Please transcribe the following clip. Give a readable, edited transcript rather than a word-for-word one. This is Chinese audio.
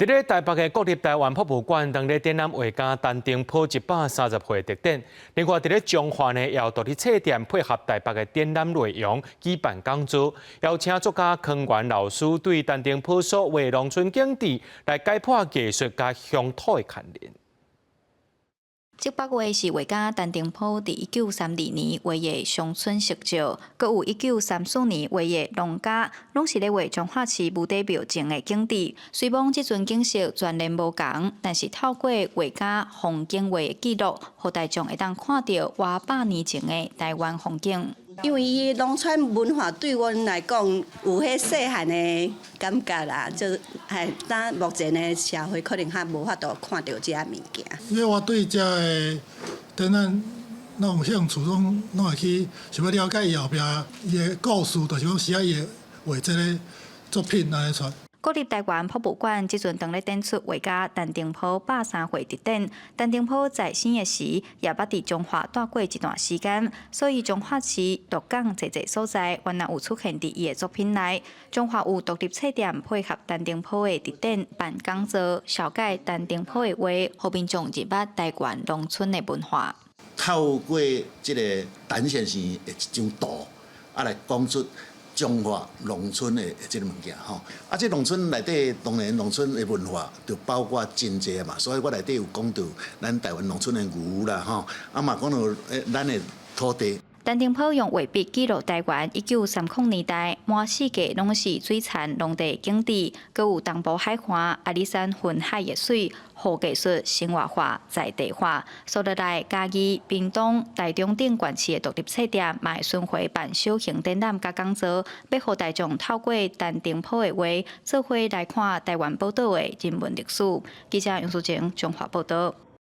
伫咧台北的国立台湾博物馆，当日展览画家陈定波130岁特展。另外，伫咧中环的窑独立册店配合台北的展览内容，举办讲座，邀请作家康元老师对陈定波所画农村景致来解剖艺术甲乡土的牵连。 这幅画是画家陈定波伫1932年画的乡村石照，佮有1934年画的农家，拢是咧画彰化市武帝庙前的景致。虽讲即阵景色全然无同，但是透过画家风景画的记录，互大众会当看到偌百年前的台湾风景。 因为伊农村文化对阮来讲有迄细汉的感觉啦，就是咱目前的社会可能较无法度看到这物件。因为我对这个展览那种兴趣，拢会去想要了解伊后壁伊的故事，就是讲是伊画这个作品安尼出。 国立台湾博物馆即阵当咧展出画家陈定波103岁特展。陈定波在生的时也捌伫中华待过一段时间，所以中华市独港侪所在，原来有出现伫伊的作品内。中华有独立册店配合陈定波的特展办讲座，小解陈定波的画，互民众入捌台湾农村的文化。透过即个陈先生的一张图，来讲出。 中华农村的这个物件吼，这农村内底当然农村的文化就包括真济嘛，所以我内底有讲到咱台湾农村的牛啦吼，嘛讲到咱的土地。 陈定波用画笔记录台湾1930年代满世界拢是水产农地景致，佮有东部海岸、阿里山分海的水，好艺术生活化、在地化。所在来嘉义、屏东、台中等县市的独立册店，嘛会巡回办小型展览甲讲座，要互大众透过陈定波的画，做伙来看台湾宝岛的人文历史。记者杨淑晴，中华报道。